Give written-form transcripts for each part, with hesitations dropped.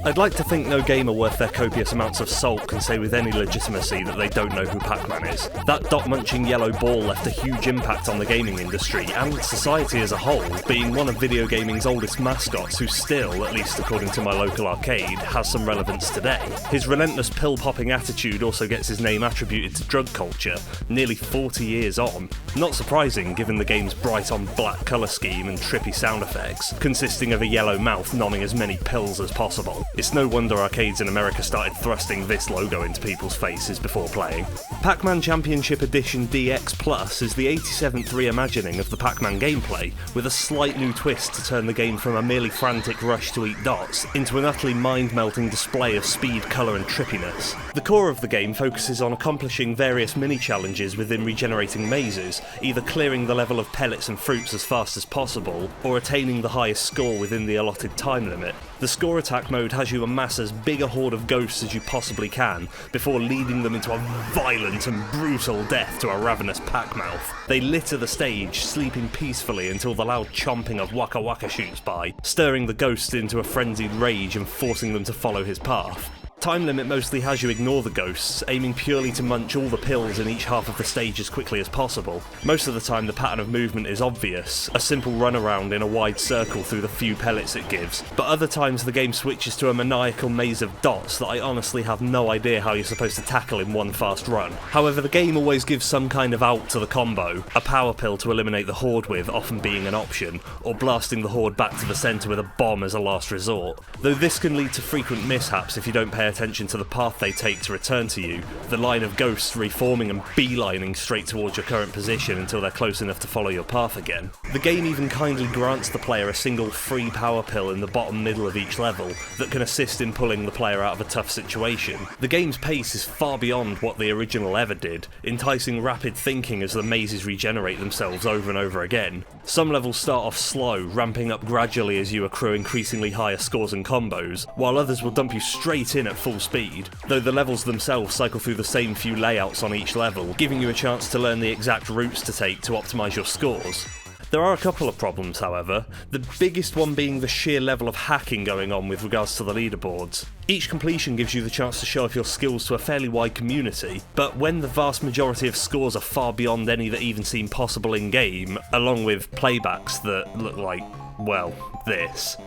I'd like to think no gamer worth their copious amounts of salt can say with any legitimacy that they don't know who Pac-Man is. That dot-munching yellow ball left a huge impact on the gaming industry and society as a whole, being one of video gaming's oldest mascots who still, at least according to my local arcade, has some relevance today. His relentless pill-popping attitude also gets his name attributed to drug culture, nearly 40 years on. Not surprising given the game's bright-on-black colour scheme and trippy sound effects, consisting of a yellow mouth nomming as many pills as possible. It's no wonder arcades in America started thrusting this logo into people's faces before playing. PAC-MAN Championship Edition DX Plus is the 87th reimagining of the Pac-Man gameplay, with a slight new twist to turn the game from a merely frantic rush to eat dots into an utterly mind-melting display of speed, colour and trippiness. The core of the game focuses on accomplishing various mini-challenges within regenerating mazes, either clearing the level of pellets and fruits as fast as possible, or attaining the highest score within the allotted time limit. The score attack mode has you amass as big a horde of ghosts as you possibly can, before leading them into a violent and brutal death to a ravenous pack-mouth. They litter the stage, sleeping peacefully until the loud chomping of Waka Waka shoots by, stirring the ghosts into a frenzied rage and forcing them to follow his path. Time limit mostly has you ignore the ghosts, aiming purely to munch all the pills in each half of the stage as quickly as possible. Most of the time the pattern of movement is obvious, a simple runaround in a wide circle through the few pellets it gives, but other times the game switches to a maniacal maze of dots that I honestly have no idea how you're supposed to tackle in one fast run. However, the game always gives some kind of out to the combo, a power pill to eliminate the horde with often being an option, or blasting the horde back to the centre with a bomb as a last resort. Though this can lead to frequent mishaps if you don't pay attention to the path they take to return to you, the line of ghosts reforming and beelining straight towards your current position until they're close enough to follow your path again. The game even kindly grants the player a single free power pill in the bottom middle of each level that can assist in pulling the player out of a tough situation. The game's pace is far beyond what the original ever did, enticing rapid thinking as the mazes regenerate themselves over and over again. Some levels start off slow, ramping up gradually as you accrue increasingly higher scores and combos, while others will dump you straight in at full speed, though the levels themselves cycle through the same few layouts on each level, giving you a chance to learn the exact routes to take to optimise your scores. There are a couple of problems, however, the biggest one being the sheer level of hacking going on with regards to the leaderboards. Each completion gives you the chance to show off your skills to a fairly wide community, but when the vast majority of scores are far beyond any that even seem possible in-game, along with playbacks that look like, well, this,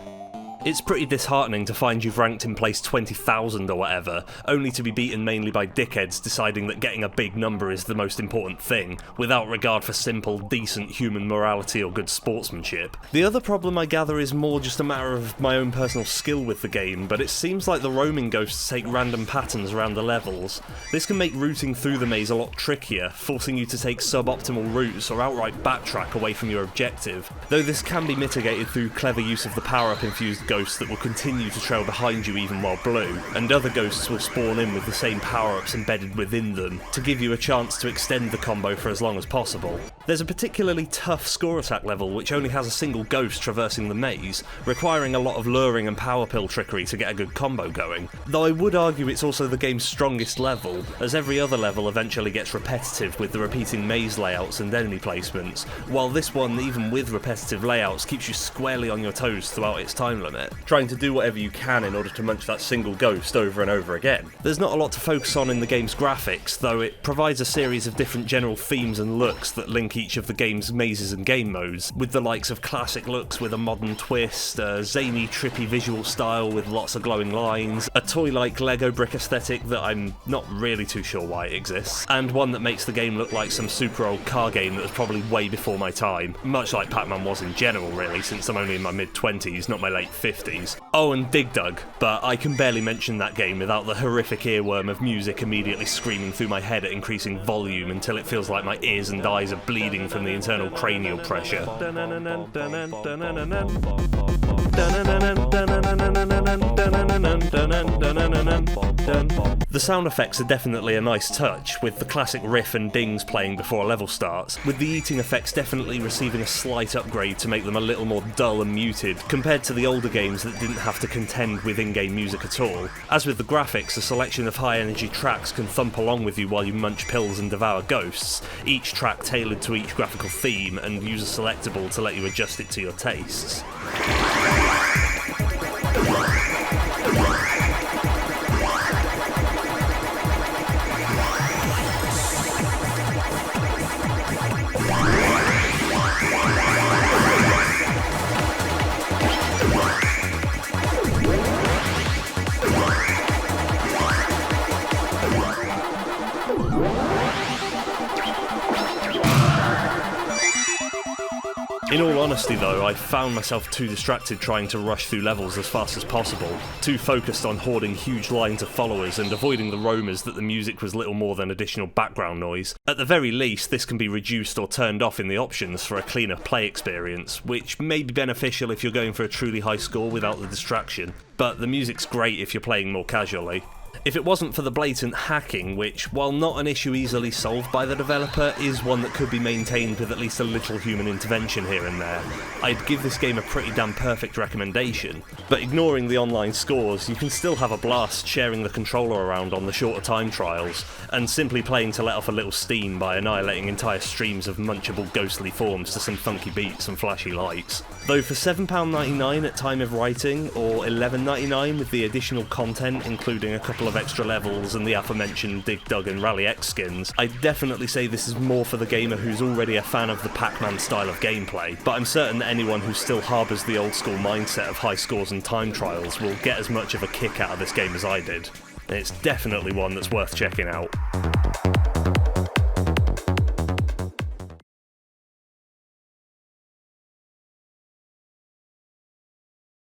it's pretty disheartening to find you've ranked in place 20,000 or whatever, only to be beaten mainly by dickheads deciding that getting a big number is the most important thing, without regard for simple, decent human morality or good sportsmanship. The other problem I gather is more just a matter of my own personal skill with the game, but it seems like the roaming ghosts take random patterns around the levels. This can make routing through the maze a lot trickier, forcing you to take suboptimal routes or outright backtrack away from your objective, though this can be mitigated through clever use of the power-up infused ghosts that will continue to trail behind you even while blue, and other ghosts will spawn in with the same power-ups embedded within them to give you a chance to extend the combo for as long as possible. There's a particularly tough score attack level which only has a single ghost traversing the maze, requiring a lot of luring and power pill trickery to get a good combo going, though I would argue it's also the game's strongest level, as every other level eventually gets repetitive with the repeating maze layouts and enemy placements, while this one, even with repetitive layouts, keeps you squarely on your toes throughout its time limit, trying to do whatever you can in order to munch that single ghost over and over again. There's not a lot to focus on in the game's graphics, though it provides a series of different general themes and looks that link each of the game's mazes and game modes, with the likes of classic looks with a modern twist, a zany, trippy visual style with lots of glowing lines, a toy-like Lego brick aesthetic that I'm not really too sure why it exists, and one that makes the game look like some super old car game that was probably way before my time, much like Pac-Man was in general really, since I'm only in my mid-20s, not my late 50s. Oh, and Dig Dug, but I can barely mention that game without the horrific earworm of music immediately screaming through my head at increasing volume until it feels like my ears and eyes are bleeding from the internal cranial pressure. The sound effects are definitely a nice touch, with the classic riff and dings playing before a level starts, with the eating effects definitely receiving a slight upgrade to make them a little more dull and muted, compared to the older games that didn't have to contend with in-game music at all. As with the graphics, a selection of high-energy tracks can thump along with you while you munch pills and devour ghosts, each track tailored to each graphical theme and user selectable to let you adjust it to your tastes. In all honesty though, I found myself too distracted trying to rush through levels as fast as possible, too focused on hoarding huge lines of followers and avoiding the roamers that the music was little more than additional background noise. At the very least, this can be reduced or turned off in the options for a cleaner play experience, which may be beneficial if you're going for a truly high score without the distraction, but the music's great if you're playing more casually. If it wasn't for the blatant hacking, which, while not an issue easily solved by the developer, is one that could be maintained with at least a little human intervention here and there, I'd give this game a pretty damn perfect recommendation. But ignoring the online scores, you can still have a blast sharing the controller around on the shorter time trials, and simply playing to let off a little steam by annihilating entire streams of munchable ghostly forms to some funky beats and flashy lights. Though for £7.99 at time of writing, or $11.99 with the additional content including a couple of extra levels and the aforementioned Dig Dug and Rally X skins, I'd definitely say this is more for the gamer who's already a fan of the Pac-Man style of gameplay, but I'm certain that anyone who still harbours the old school mindset of high scores and time trials will get as much of a kick out of this game as I did. And it's definitely one that's worth checking out.